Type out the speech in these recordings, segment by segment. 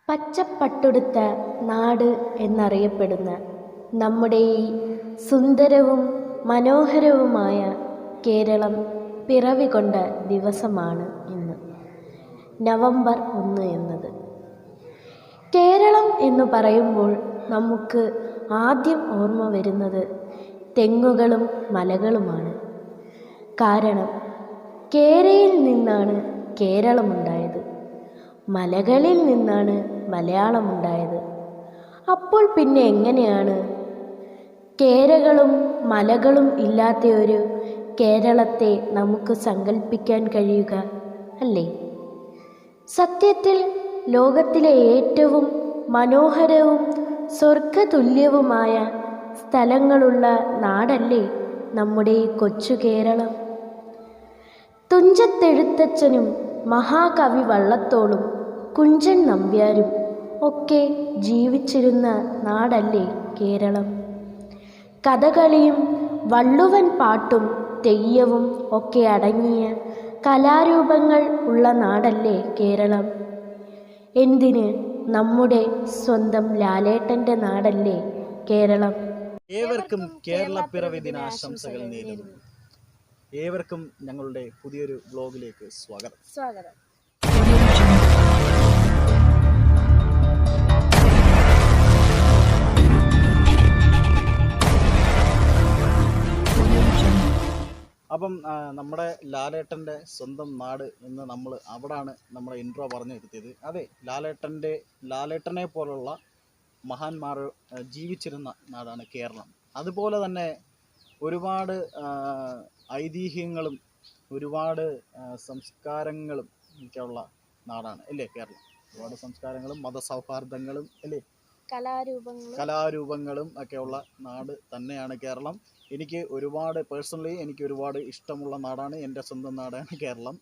പച്ചപ്പട്ടുടുത്ത നാട് എന്നറിയപ്പെടുന്ന നമ്മുടെ ഈ സുന്ദരവും മനോഹരവുമായ കേരളം പിറവികൊണ്ട ദിവസമാണ് ഇന്ന്, നവംബർ 1 എന്നത്. കേരളം എന്ന് പറയുമ്പോൾ നമുക്ക് ആദ്യം ഓർമ്മ വരുന്നത് തെങ്ങുകളും മലകളുമാണ്. കാരണം കേരയിൽ നിന്നാണ് കേരളമുണ്ടായത്, മലകളിൽ നിന്നാണ് മലയാളമുണ്ടായത്. അപ്പോൾ പിന്നെ എങ്ങനെയാണ് കേരകളും മലകളും ഇല്ലാത്ത ഒരു കേരളത്തെ നമുക്ക് സങ്കല്പിക്കാൻ കഴിയുക, അല്ലേ? സത്യത്തിൽ ലോകത്തിലെ ഏറ്റവും മനോഹരവും സ്വർഗതുല്യവുമായ സ്ഥലങ്ങളുള്ള നാടല്ലേ നമ്മുടെ ഈ കൊച്ചു കേരളം? തുഞ്ചത്തെഴുത്തച്ഛനും മഹാകവി വള്ളത്തോളും കുഞ്ചൻ നമ്പ്യാരും ഒക്കെ ജീവിച്ചിരുന്ന നാടല്ലേ കേരളം? കഥകളിയും വള്ളുവൻ പാട്ടും തെയ്യവും ഒക്കെ അടങ്ങിയ കലാരൂപങ്ങൾ ഉള്ള നാടല്ലേ കേരളം? എന്തിന്, നമ്മുടെ സ്വന്തം ലാലേട്ടൻ്റെ നാടല്ലേ കേരളം. ഏവർക്കും കേരളപ്പിറവി ദിനാശംസകൾ നേരുന്നു. ഏവർക്കും ഞങ്ങളുടെ പുതിയൊരു വ്ലോഗിലേക്ക് സ്വാഗതം. അപ്പം നമ്മുടെ ലാലേട്ടൻ്റെ സ്വന്തം നാട് എന്ന് നമ്മൾ അവിടാണ് നമ്മുടെ ഇൻട്രോ പറഞ്ഞു നിർത്തിയത്. അതെ, ലാലേട്ടനെ പോലുള്ള മഹാന്മാർ ജീവിച്ചിരുന്ന നാടാണ് കേരളം. അതുപോലെ തന്നെ ഒരുപാട് ഐതിഹ്യങ്ങളും ഒരുപാട് സംസ്കാരങ്ങളും ഒക്കെയുള്ള നാടാണ് അല്ലേ കേരളം. ഒരുപാട് സംസ്കാരങ്ങളും മതസൗഹാർദ്ദങ്ങളും അല്ലേ, കലാരൂപങ്ങളും ഒക്കെയുള്ള നാട് തന്നെയാണ് കേരളം. എനിക്ക് ഒരുപാട് ഇഷ്ടമുള്ള നാടാണ്, എൻ്റെ സ്വന്തം നാടാണ് കേരളം.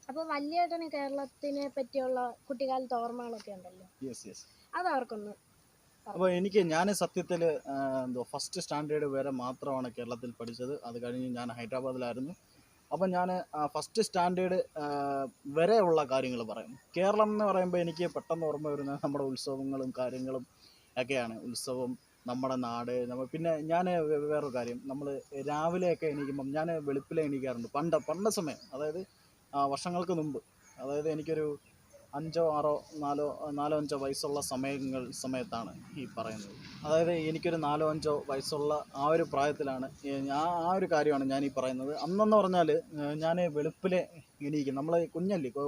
അപ്പോൾ വല്യേട്ടന് കേരളത്തിനെ പറ്റിയുള്ള കുട്ടിക്കാലത്ത് ഓർമ്മകളൊക്കെ ഉണ്ടല്ലോ. യെസ്. അതവർക്കൊന്ന്. അപ്പോൾ ഞാൻ സത്യത്തിൽ ഫസ്റ്റ് സ്റ്റാൻഡേർഡ് വരെ മാത്രമാണ് കേരളത്തിൽ പഠിച്ചത്. അത് കഴിഞ്ഞ് ഞാൻ ഹൈദരാബാദിലായിരുന്നു. അപ്പം ഞാൻ ഫസ്റ്റ് സ്റ്റാൻഡേർഡ് വരെയുള്ള കാര്യങ്ങൾ പറയും. കേരളം എന്ന് പറയുമ്പോൾ എനിക്ക് പെട്ടെന്ന് ഓർമ്മ വരുന്നത് നമ്മുടെ ഉത്സവങ്ങളും കാര്യങ്ങളും ഒക്കെയാണ്. ഉത്സവം, നമ്മുടെ നാട്. പിന്നെ ഞാൻ വേറൊരു കാര്യം, നമ്മൾ രാവിലെയൊക്കെ എണീക്കുമ്പം ഞാൻ വെളുപ്പിലെ എണീക്കാറുണ്ട്. പണ്ട് സമയം, അതായത് വർഷങ്ങൾക്ക് മുമ്പ്, അതായത് എനിക്കൊരു 4-5 വയസ്സുള്ള സമയത്താണ് ഈ പറയുന്നത്. അതായത് എനിക്കൊരു 4-5 വയസ്സുള്ള ആ ഒരു പ്രായത്തിലാണ് ആ ഒരു കാര്യമാണ് ഞാൻ ഈ പറയുന്നത്. അന്നെന്ന് പറഞ്ഞാൽ ഞാൻ വെളുപ്പിലെ എണീക്കും. നമ്മൾ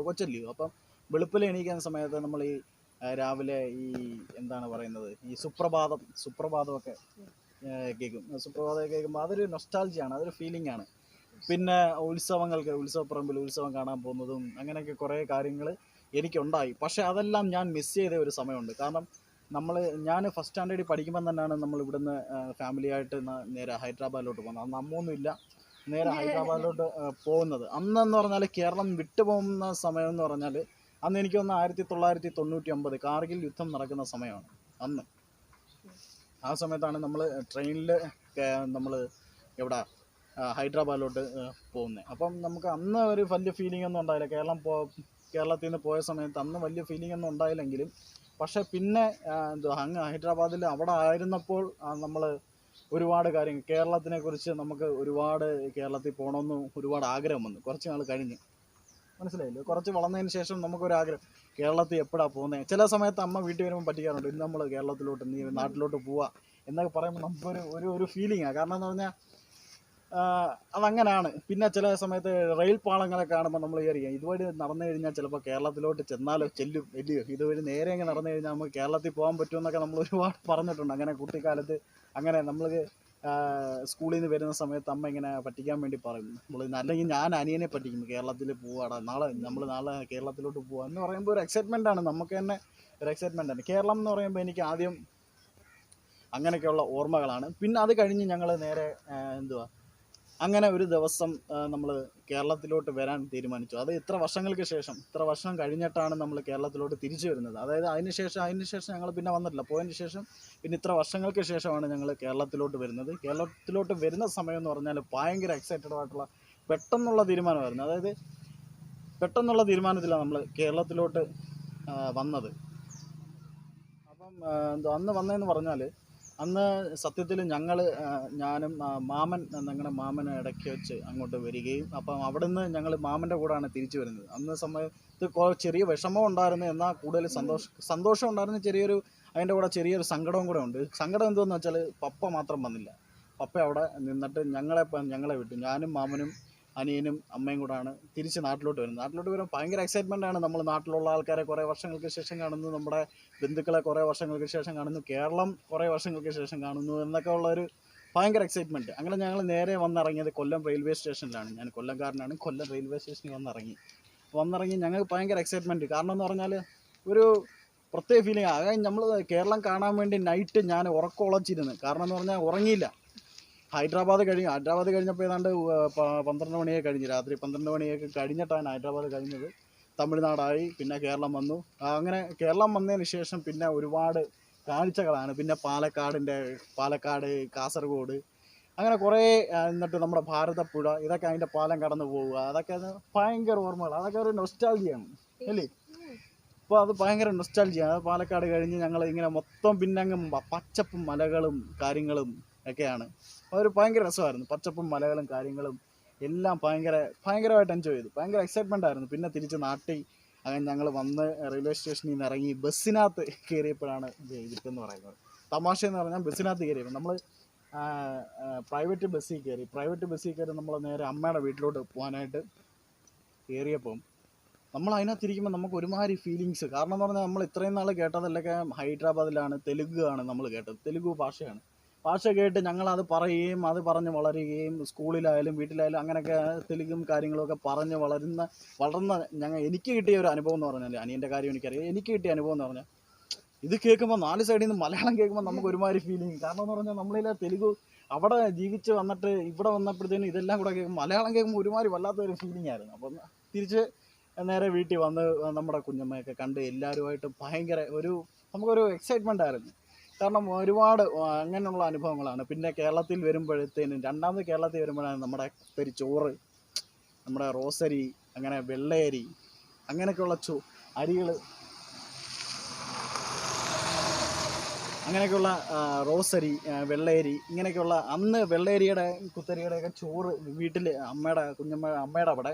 കൊച്ചല്ലയോ, അപ്പം വെളുപ്പിലെ എണീക്കുന്ന സമയത്ത് നമ്മൾ ഈ രാവിലെ ഈ എന്താണ് പറയുന്നത്, ഈ സുപ്രഭാതമൊക്കെ കേൾക്കും. സുപ്രഭാതമൊക്കെ കേൾക്കുമ്പോൾ അതൊരു നൊസ്റ്റാൾജിയാണ്, അതൊരു ഫീലിംഗ് ആണ്. പിന്നെ ഉത്സവപ്പറമ്പിൽ ഉത്സവം കാണാൻ പോകുന്നതും അങ്ങനെയൊക്കെ കുറേ കാര്യങ്ങൾ എനിക്കുണ്ടായി. പക്ഷേ അതെല്ലാം ഞാൻ മിസ് ചെയ്ത ഒരു സമയമുണ്ട്. കാരണം ഞാൻ ഫസ്റ്റ് സ്റ്റാൻഡേർഡിൽ പഠിക്കുമ്പോൾ തന്നെയാണ് നമ്മൾ ഇവിടുന്ന് ഫാമിലിയായിട്ട് നേരെ ഹൈദരാബാദിലോട്ട് പോകുന്നത്. അന്ന് അമ്മൊന്നുമില്ല, നേരെ ഹൈദരാബാദിലോട്ട് പോകുന്നത്. അന്നെന്ന് പറഞ്ഞാൽ കേരളം വിട്ടുപോകുന്ന സമയം എന്ന് പറഞ്ഞാൽ അന്ന് എനിക്ക് തോന്നുന്നു 1999 കാർഗിൽ യുദ്ധം നടക്കുന്ന സമയമാണ് അന്ന്. ആ സമയത്താണ് നമ്മൾ ട്രെയിനിൽ നമ്മൾ ഹൈദരാബാദിലോട്ട് പോകുന്നത്. അപ്പം നമുക്ക് അന്ന് ഒരു വലിയ ഫീലിംഗ് ഒന്നും ഉണ്ടായില്ല. കേരളത്തിൽ നിന്ന് പോയ സമയത്ത് അന്ന് വലിയ ഫീലിംഗ് ഒന്നും ഉണ്ടായില്ലെങ്കിലും, പക്ഷേ പിന്നെ അങ്ങ് ഹൈദരാബാദിൽ അവിടെ ആയിരുന്നപ്പോൾ നമ്മൾ ഒരുപാട് കാര്യങ്ങൾ കേരളത്തിനെ കുറിച്ച് നമുക്ക് ഒരുപാട് കേരളത്തിൽ പോകണമെന്ന് ഒരുപാട് ആഗ്രഹം വന്നു. കുറച്ച് നാൾ കഴിഞ്ഞ്, മനസ്സിലായില്ലേ, കുറച്ച് വളർന്നതിന് ശേഷം നമുക്കൊരാഗ്രഹം, കേരളത്തിൽ എപ്പോഴാണ് പോകുന്നത്. ചില സമയത്ത് അമ്മ വീട്ടിൽ വരുമ്പോൾ പറ്റിക്കാറുണ്ട്, ഇന്ന് നമ്മൾ കേരളത്തിലോട്ട്, നീ നാട്ടിലോട്ട് പോവുക എന്നൊക്കെ പറയുമ്പോൾ നമുക്കൊരു ഒരു ഫീലിംഗാണ്. കാരണം എന്ന് പറഞ്ഞാൽ അതങ്ങനെയാണ്. പിന്നെ ചില സമയത്ത് റെയിൽ പാളങ്ങളൊക്കെ കാണുമ്പോൾ നമ്മൾ വിചാരിക്കാം ഇതുവഴി നടന്നു കഴിഞ്ഞാൽ ചിലപ്പോൾ കേരളത്തിലോട്ട് ചെല്ലും ഇല്ലയോ, ഇതുവഴി നേരെ അങ്ങ് നടന്നു കഴിഞ്ഞാൽ നമുക്ക് കേരളത്തിൽ പോകാൻ പറ്റുമെന്നൊക്കെ നമ്മൾ ഒരുപാട് പറഞ്ഞിട്ടുണ്ട്. അങ്ങനെ കുട്ടിക്കാലത്ത് അങ്ങനെ നമ്മൾ സ്കൂളിൽ നിന്ന് വരുന്ന സമയത്ത് അമ്മ ഇങ്ങനെ പറ്റിക്കാൻ വേണ്ടി പറയും. അല്ലെങ്കിൽ ഞാൻ അനിയനെ പറ്റിക്കും, കേരളത്തിൽ പോവാടാ, നാളെ കേരളത്തിലോട്ട് പോവാ എന്ന് പറയുമ്പോൾ ഒരു എക്സൈറ്റ്മെൻറ്റാണ്, നമുക്ക് തന്നെ ഒരു എക്സൈറ്റ്മെൻറ്റാണ്. കേരളം എന്ന് പറയുമ്പോൾ എനിക്ക് ആദ്യം അങ്ങനെയൊക്കെയുള്ള ഓർമ്മകളാണ്. പിന്നെ അത് കഴിഞ്ഞ് ഞങ്ങൾ നേരെ അങ്ങനെ ഒരു ദിവസം നമ്മൾ കേരളത്തിലോട്ട് വരാൻ തീരുമാനിച്ചു. അത് ഇത്ര വർഷം കഴിഞ്ഞിട്ടാണ് നമ്മൾ കേരളത്തിലോട്ട് തിരിച്ചു വരുന്നത്. അതായത് അതിന് ശേഷം ഞങ്ങൾ പിന്നെ വന്നിട്ടില്ല. പോയതിന് ശേഷം പിന്നെ ഇത്ര വർഷങ്ങൾക്ക് ശേഷമാണ് ഞങ്ങൾ കേരളത്തിലോട്ട് വരുന്നത്. കേരളത്തിലോട്ട് വരുന്ന സമയം എന്ന് പറഞ്ഞാൽ ഭയങ്കര എക്സൈറ്റഡ് ആയിട്ടുള്ള പെട്ടെന്നുള്ള തീരുമാനമായിരുന്നു. അതായത് പെട്ടെന്നുള്ള തീരുമാനത്തിലാണ് നമ്മൾ കേരളത്തിലോട്ട് വന്നത്. എന്തോ അന്ന് വന്നതെന്ന് പറഞ്ഞാൽ അന്ന് സത്യത്തിൽ ഞങ്ങൾ ഞാനും മാമൻ ഞങ്ങളുടെ മാമന് ഇടയ്ക്ക് വെച്ച് അങ്ങോട്ട് വരികയും അപ്പം അവിടെ നിന്ന് ഞങ്ങൾ മാമൻ്റെ കൂടെയാണ് തിരിച്ചു വരുന്നത്. അന്ന് സമയത്ത് ചെറിയ വിഷമം ഉണ്ടായിരുന്നു, എന്നാൽ കൂടുതൽ സന്തോഷം ഉണ്ടായിരുന്നു. അതിൻ്റെ കൂടെ ചെറിയൊരു സങ്കടവും കൂടെ ഉണ്ട്. സങ്കടം എന്തുവെന്ന് വെച്ചാൽ പപ്പ മാത്രം വന്നില്ല. പപ്പ അവിടെ നിന്നിട്ട് ഞങ്ങളെ വിട്ടു. ഞാനും മാമനും അനിയനും അമ്മയും കൂടാണ് തിരിച്ച് നാട്ടിലോട്ട് വരുന്നത്. നാട്ടിലോട്ട് വരുമ്പോൾ ഭയങ്കര എക്സൈറ്റ്മെൻ്റ് ആണ്. നമ്മൾ നാട്ടിലുള്ള ആൾക്കാരെ കുറേ വർഷങ്ങൾക്ക് ശേഷം കാണുന്നു, നമ്മുടെ ബന്ധുക്കളെ കുറേ വർഷങ്ങൾക്ക് ശേഷം കാണുന്നു, കേരളം കുറേ വർഷങ്ങൾക്ക് ശേഷം കാണുന്നു എന്നൊക്കെ ഉള്ളൊരു ഭയങ്കര എക്സൈറ്റ്മെൻറ്റ്. അങ്ങനെ ഞങ്ങൾ നേരെ വന്നിറങ്ങിയത് കൊല്ലം റെയിൽവേ സ്റ്റേഷനിലാണ്. ഞാൻ കൊല്ലംകാരനാണ്. കൊല്ലം റെയിൽവേ സ്റ്റേഷനിൽ വന്നിറങ്ങി ഞങ്ങൾക്ക് ഭയങ്കര എക്സൈറ്റ്മെൻറ്റ്. കാരണം എന്ന് പറഞ്ഞാൽ ഒരു പ്രത്യേക ഫീലിംഗ്. അതായത് നമ്മൾ കേരളം കാണാൻ വേണ്ടി നൈറ്റ് ഞാൻ ഉറക്കം ഉളച്ചിരുന്നു. കാരണം എന്ന് പറഞ്ഞാൽ ഉറങ്ങിയില്ല. ഹൈദരാബാദ് കഴിഞ്ഞപ്പോൾ ഏതാണ്ട് 12 മണിയൊക്കെ കഴിഞ്ഞു. രാത്രി 12 മണിയൊക്കെ കഴിഞ്ഞിട്ടാണ് ഹൈദരാബാദ് കഴിഞ്ഞത്. തമിഴ്നാടായി, പിന്നെ കേരളം വന്നു. അങ്ങനെ കേരളം വന്നതിന് ശേഷം പിന്നെ ഒരുപാട് കാഴ്ചകളാണ്. പിന്നെ പാലക്കാട്, കാസർഗോഡ്, അങ്ങനെ കുറേ എന്നിട്ട് നമ്മുടെ ഭാരതപ്പുഴ, ഇതൊക്കെ അതിൻ്റെ പാലം കടന്നു പോവുക, അതൊക്കെ ഭയങ്കര ഓർമ്മകൾ. അതൊക്കെ ഒരു നൊസ്റ്റാൾജിയാണ് അല്ലേ? അപ്പോൾ അത് ഭയങ്കര നൊസ്റ്റാൾജിയാണ്. അത് പാലക്കാട് കഴിഞ്ഞ് ഞങ്ങൾ ഇങ്ങനെ മൊത്തം പിന്നെ അങ്ങ് പച്ചപ്പും മലകളും കാര്യങ്ങളും ഒക്കെയാണ്. അതൊരു ഭയങ്കര രസമായിരുന്നു. പച്ചപ്പും മലകളും കാര്യങ്ങളും എല്ലാം ഭയങ്കരമായിട്ട് എൻജോയ് ചെയ്തു. ഭയങ്കര എക്സൈറ്റ്മെൻ്റ് ആയിരുന്നു. പിന്നെ തിരിച്ച് നാട്ടിൽ അങ്ങനെ ഞങ്ങൾ വന്ന് റെയിൽവേ സ്റ്റേഷനിൽ നിന്ന് ഇറങ്ങി ബസ്സിനകത്ത് കയറിയപ്പോഴാണ് ഇതെന്ന് പറയുന്നത്. തമാശയെന്ന് പറഞ്ഞാൽ ബസ്സിനകത്ത് കയറിയപ്പോൾ നമ്മൾ പ്രൈവറ്റ് ബസ്സിൽ കയറി നമ്മൾ നേരെ അമ്മയുടെ വീട്ടിലോട്ട് പോകാനായിട്ട് കയറിയപ്പം നമ്മൾ അതിനകത്തിരിക്കുമ്പോൾ നമുക്ക് ഒരുമാതിരി ഫീലിങ്സ്. കാരണം എന്ന് പറഞ്ഞാൽ നമ്മൾ ഇത്രയും നാൾ കേട്ടതല്ലൊക്കെ ഹൈദരാബാദിലാണ്, തെലുങ്കാണ് നമ്മൾ കേട്ടത്. തെലുങ്ക് ഭാഷ കേട്ട് ഞങ്ങളത് പറയുകയും അത് പറഞ്ഞ് വളരുകയും സ്കൂളിലായാലും വീട്ടിലായാലും അങ്ങനെയൊക്കെ തെലുങ്കും കാര്യങ്ങളൊക്കെ പറഞ്ഞ് വളർന്ന എനിക്ക് കിട്ടിയ ഒരു അനുഭവം എന്ന് പറഞ്ഞാൽ, അനിയൻ്റെ കാര്യം എനിക്കറിയാം, എനിക്ക് കിട്ടിയ അനുഭവം എന്ന് പറഞ്ഞാൽ ഇത് കേൾക്കുമ്പോൾ 4 സൈഡിൽ നിന്ന് മലയാളം കേൾക്കുമ്പോൾ നമുക്ക് ഒരുമാതിരി ഫീലിംഗ്. കാരണം എന്ന് പറഞ്ഞാൽ നമ്മളിലെ തെലുങ്ക് അവിടെ ജീവിച്ച് വന്നിട്ട് ഇവിടെ വന്നപ്പോഴത്തേനും ഇതെല്ലാം കൂടെ കേൾക്കുമ്പോൾ മലയാളം കേൾക്കുമ്പോൾ ഒരുമാതിരി വല്ലാത്തൊരു ഫീലിംഗ് ആയിരുന്നു. അപ്പം തിരിച്ച് നേരെ വീട്ടിൽ വന്ന് നമ്മുടെ കുഞ്ഞമ്മയൊക്കെ കണ്ട് എല്ലാവരുമായിട്ട് നമുക്കൊരു എക്സൈറ്റ്മെൻ്റ് ആയിരുന്നു. കാരണം ഒരുപാട് അങ്ങനെയുള്ള അനുഭവങ്ങളാണ്. പിന്നെ കേരളത്തിൽ വരുമ്പോഴാണ് നമ്മുടെ ചോറ്, നമ്മുടെ റോസരി, അങ്ങനെ വെള്ളയരി, അങ്ങനെയൊക്കെയുള്ള അരികൾ, അങ്ങനെയൊക്കെയുള്ള റോസരി, വെള്ളയരി, ഇങ്ങനെയൊക്കെയുള്ള അന്ന് വെള്ളയരിയുടെ കുത്തരിയുടെയൊക്കെ ചോറ് വീട്ടിൽ അമ്മയുടെ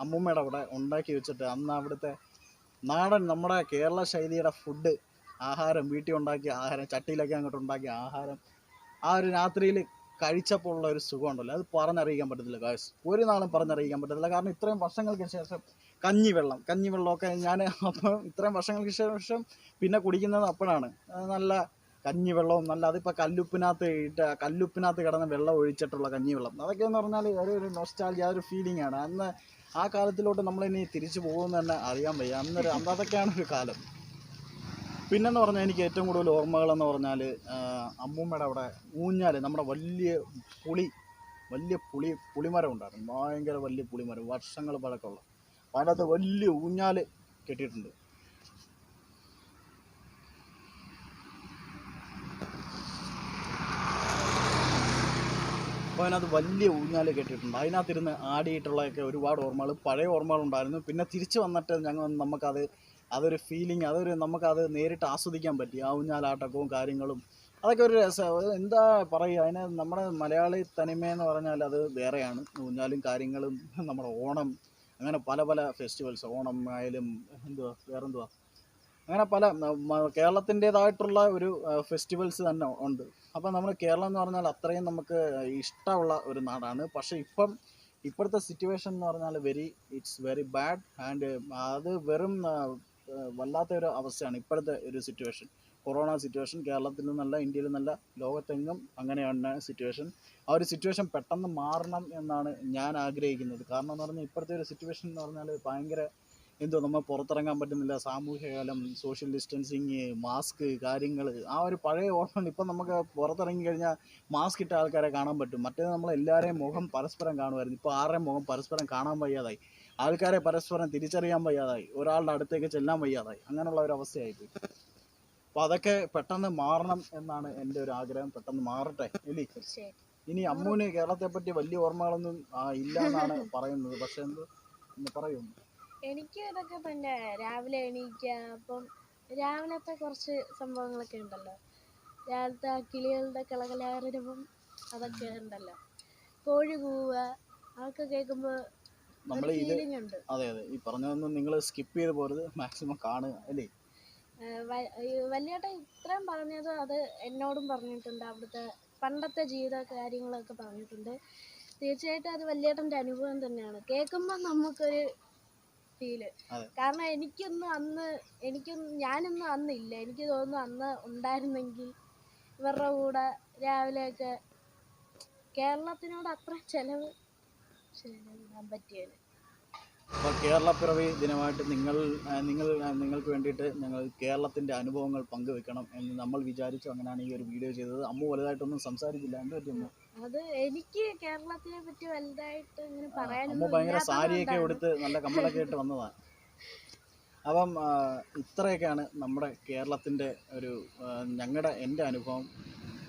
അമ്മൂമ്മയുടെ അവിടെ ഉണ്ടാക്കി വെച്ചിട്ട് അന്ന് അവിടുത്തെ നാടൻ നമ്മുടെ കേരള ശൈലിയുടെ ഫുഡ് ആഹാരം, വീട്ടിൽ ഉണ്ടാക്കിയ ആഹാരം, ചട്ടിയിലൊക്കെ അങ്ങോട്ട് ഉണ്ടാക്കിയ ആഹാരം ആ ഒരു രാത്രിയിൽ കഴിച്ചപ്പോൾ ഉള്ള ഒരു സുഖമുണ്ടല്ലോ, അത് പറഞ്ഞറിയിക്കാൻ പറ്റത്തില്ല ഗായ്സ്. ഒരു നാളും പറഞ്ഞറിയിക്കാൻ പറ്റത്തില്ല. കാരണം ഇത്രയും വർഷങ്ങൾക്ക് ശേഷം കഞ്ഞിവെള്ളമൊക്കെ ഞാൻ അപ്പം ഇത്രയും വർഷങ്ങൾക്ക് ശേഷം പിന്നെ കുടിക്കുന്നത് അപ്പോഴാണ്. നല്ല കഞ്ഞിവെള്ളവും അതിപ്പോൾ കല്ലുപ്പിനകത്ത് കിടന്ന് വെള്ളം ഒഴിച്ചിട്ടുള്ള കഞ്ഞിവെള്ളം, അതൊക്കെ എന്ന് പറഞ്ഞാൽ ഒരു നൊസ്റ്റാൾജി, ആ ഒരു ഫീലിംഗ് ആണ്. അന്ന് ആ കാലത്തിലോട്ട് നമ്മളിനി തിരിച്ചു പോകുമെന്ന് തന്നെ അറിയാൻ വയ്യ. അതൊക്കെയാണ് ഒരു കാലം. പിന്നെന്ന് പറഞ്ഞാൽ എനിക്ക് ഏറ്റവും കൂടുതൽ ഓർമ്മകളെന്ന് പറഞ്ഞാൽ അമ്മൂമ്മയുടെ അവിടെ ഊഞ്ഞാൽ, നമ്മുടെ വലിയ പുളിമരം ഉണ്ടായിരുന്നു. ഭയങ്കര വലിയ പുളിമരം, വർഷങ്ങൾ പഴക്കമുള്ള. അതിനകത്ത് വലിയ ഊഞ്ഞാൽ കെട്ടിയിട്ടുണ്ട്. അപ്പോൾ അതിനകത്ത് വലിയ ഊഞ്ഞാൽ കെട്ടിയിട്ടുണ്ട്. അതിനകത്തിരുന്ന് ആടിയിട്ടുള്ളതൊക്കെ ഒരുപാട് ഓർമ്മകൾ, പഴയ ഓർമ്മകളുണ്ടായിരുന്നു. പിന്നെ തിരിച്ച് വന്നിട്ട് അതൊരു ഫീലിംഗ്, നമുക്കത് നേരിട്ട് ആസ്വദിക്കാൻ പറ്റി. ആ ഊഞ്ഞാലാട്ടക്കവും കാര്യങ്ങളും അതൊക്കെ ഒരു രസം. എന്താ പറയുക, അതിന് നമ്മുടെ മലയാളി തനിമയെന്ന് പറഞ്ഞാൽ അത് വേറെയാണ്. ഊഞ്ഞാലും കാര്യങ്ങളും, നമ്മുടെ ഓണം, അങ്ങനെ പല ഫെസ്റ്റിവൽസ്, ഓണം ആയാലും വേറെന്തുവാ, അങ്ങനെ പല കേരളത്തിൻ്റേതായിട്ടുള്ള ഒരു ഫെസ്റ്റിവൽസ് തന്നെ ഉണ്ട്. അപ്പം നമ്മൾ കേരളം എന്ന് പറഞ്ഞാൽ അത്രയും നമുക്ക് ഇഷ്ടമുള്ള ഒരു നാടാണ്. പക്ഷേ ഇപ്പോഴത്തെ സിറ്റുവേഷൻ എന്ന് പറഞ്ഞാൽ ഇറ്റ്സ് വെരി ബാഡ്. ആൻഡ് അത് വെറും വല്ലാത്തൊരു അവസ്ഥയാണ് ഇപ്പോഴത്തെ ഒരു സിറ്റുവേഷൻ. കൊറോണ സിറ്റുവേഷൻ കേരളത്തിൽ നിന്നല്ല, ഇന്ത്യയിൽ നിന്നല്ല, ലോകത്തെങ്ങും അങ്ങനെയാണ് സിറ്റുവേഷൻ. ആ ഒരു സിറ്റുവേഷൻ പെട്ടെന്ന് മാറണം എന്നാണ് ഞാൻ ആഗ്രഹിക്കുന്നത്. കാരണം എന്ന് പറഞ്ഞാൽ ഇപ്പോഴത്തെ ഒരു സിറ്റുവേഷൻ എന്ന് പറഞ്ഞാൽ ഭയങ്കര നമ്മൾ പുറത്തിറങ്ങാൻ പറ്റുന്നില്ല, സാമൂഹ്യകാലം, സോഷ്യൽ ഡിസ്റ്റൻസിങ്, മാസ്ക് കാര്യങ്ങൾ, ആ ഒരു പഴയ ഓർമ്മ. ഇപ്പം നമുക്ക് പുറത്തിറങ്ങി കഴിഞ്ഞാൽ മാസ്ക് ഇട്ട ആൾക്കാരെ കാണാൻ പറ്റും. മറ്റേത് നമ്മളെല്ലാവരെയും മുഖം പരസ്പരം കാണുമായിരുന്നു. ഇപ്പോൾ ആരുടെയും മുഖം പരസ്പരം കാണാൻ വയ്യാതായി, ആൾക്കാരെ പരസ്പരം തിരിച്ചറിയാൻ വയ്യാതായി, ഒരാളുടെ അടുത്തേക്ക് ചെല്ലാൻ വയ്യാതായി, അങ്ങനെയുള്ള ഒരു അവസ്ഥയായിപ്പോയി. അപ്പോൾ അതൊക്കെ പെട്ടെന്ന് മാറണം എന്നാണ് എൻ്റെ ഒരു ആഗ്രഹം. പെട്ടെന്ന് മാറട്ടെ ഇല്ലേ? ഇനി അമ്മൂന് കേരളത്തെ പറ്റി വലിയ ഓർമ്മകളൊന്നും ഇല്ല എന്നാണ് പറയുന്നത്. പക്ഷെ എന്ന് പറയുന്നു, എനിക്ക് ഇതൊക്കെ തന്നെ. രാവിലെ എണീക്കുക, അപ്പം രാവിലത്തെ കുറച്ച് സംഭവങ്ങളൊക്കെ ഉണ്ടല്ലോ. രാവിലത്തെ ആ കിളികളുടെ കളകലാരവം അതൊക്കെ ഉണ്ടല്ലോ. കോഴി കൂവുക അതൊക്കെ കേൾക്കുമ്പോൾ നമ്മൾ ഒരു ഇത് ഫീലിംഗ് ഉണ്ട്. അതെ അതെ ഈ പറഞ്ഞതൊന്നും നിങ്ങൾ സ്കിപ്പ് ചെയ്ത് പോരുത്, മാക്സിമം കാണുക അല്ലേ. വല്യേട്ടൻ ഇത്രയും പറഞ്ഞത് അത് എന്നോടും പറഞ്ഞിട്ടുണ്ട്. അവിടുത്തെ പണ്ടത്തെ ജീവിത കാര്യങ്ങളൊക്കെ പറഞ്ഞിട്ടുണ്ട്. തീർച്ചയായിട്ടും അത് വല്യേട്ടൻ്റെ അനുഭവം തന്നെയാണ്. കേൾക്കുമ്പോൾ നമുക്കൊരു ഫീല്. അതെ. കാരണം ഞാനൊന്നും അന്നില്ല. എനിക്ക് തോന്നുന്നു അന്ന് ഉണ്ടായിരുന്നെങ്കിൽ ഇവരുടെ കൂടെ രാവിലെയൊക്കെ കേരളത്തിനോട് അത്ര ചെലവ് പറ്റിയത്. അപ്പോൾ കേരളപ്പിറവി ദിനമായിട്ട് നിങ്ങൾക്ക് വേണ്ടിയിട്ട് ഞങ്ങൾ കേരളത്തിൻ്റെ അനുഭവങ്ങൾ പങ്കുവെക്കണം എന്ന് നമ്മൾ വിചാരിച്ചു. അങ്ങനെയാണ് ഈ ഒരു വീഡിയോ ചെയ്തത്. അമ്മു വലുതായിട്ടൊന്നും സംസാരിച്ചില്ല, എന്ത് പറ്റുന്നു? അത് എനിക്ക് കേരളത്തിനെ പറ്റി വലുതായിട്ട് ഇങ്ങനെ അമ്മ പറയാനൊന്നും ഭയങ്കര സാരിയൊക്കെ ഇല്ലാത്തതുകൊണ്ടാണ്. ഉടുത്ത് നല്ല കമ്മലൊക്കെ ഇട്ട് വന്നതാണ്. അപ്പം ഇത്രയൊക്കെയാണ് നമ്മുടെ കേരളത്തിൻ്റെ ഒരു എൻ്റെ അനുഭവം.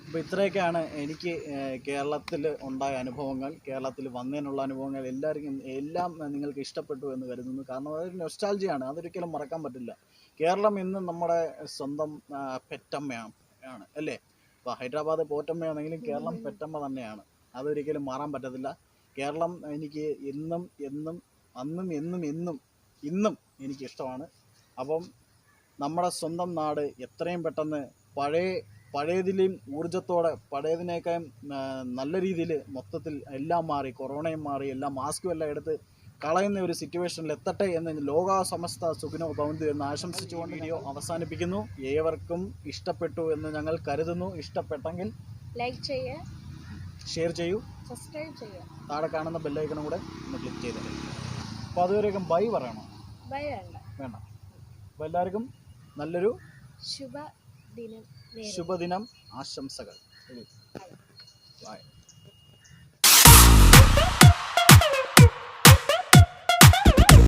അപ്പോൾ ഇത്രയൊക്കെയാണ് എനിക്ക് കേരളത്തിൽ ഉണ്ടായ അനുഭവങ്ങൾ, കേരളത്തിൽ വന്നതിനുള്ള അനുഭവങ്ങൾ. എല്ലാം നിങ്ങൾക്ക് ഇഷ്ടപ്പെട്ടു എന്ന് കരുതുന്നു. കാരണം അതൊരു നൊസ്റ്റാൾജിയാണ്, അതൊരിക്കലും മറക്കാൻ പറ്റില്ല. കേരളം ഇന്ന് നമ്മുടെ സ്വന്തം പെറ്റമ്മയാണ് അല്ലേ. ഇപ്പോൾ ഹൈദരാബാദ് പോറ്റമ്മയാണെങ്കിലും കേരളം പെറ്റമ്മ തന്നെയാണ്, അതൊരിക്കലും മാറാൻ പറ്റത്തില്ല. കേരളം എനിക്ക് എന്നും എന്നും അന്നും എന്നും എന്നും ഇന്നും എനിക്കിഷ്ടമാണ്. അപ്പം നമ്മുടെ സ്വന്തം നാട് എത്രയും പെട്ടെന്ന് പഴയതിലും ഊർജ്ജത്തോടെ, പഴയതിനേക്കാളും നല്ല രീതിയിൽ മൊത്തത്തിൽ എല്ലാം മാറി, കൊറോണയും മാറി, എല്ലാം മാസ്കും എല്ലാം എടുത്ത് കളയുന്ന ഒരു സിറ്റുവേഷനിൽ എത്തട്ടെ എന്ന് ലോകാസമസ്ത സുഖിനോ ഭവന്തു എന്ന് ആശംസിച്ചുകൊണ്ട് വീഡിയോ അവസാനിപ്പിക്കുന്നു. ഏവർക്കും ഇഷ്ടപ്പെട്ടു എന്ന് ഞങ്ങൾ കരുതുന്നു. ഇഷ്ടപ്പെട്ടെങ്കിൽ ലൈക്ക് ചെയ്യുക, ഷെയർ ചെയ്യൂ, സബ്സ്ക്രൈബ് ചെയ്യുക, താഴെ കാണുന്ന ബെല്ലൈക്കണും കൂടെ ഒന്ന് ക്ലിക്ക് ചെയ്തിട്ട്. അപ്പോൾ അതുവരെയൊക്കെ ബൈ പറയണോ? ബൈ വേണ്ട. അപ്പോൾ എല്ലാവർക്കും നല്ലൊരു ശുഭദിനം ശുഭദിനം ആശംസകൾ. ബൈ.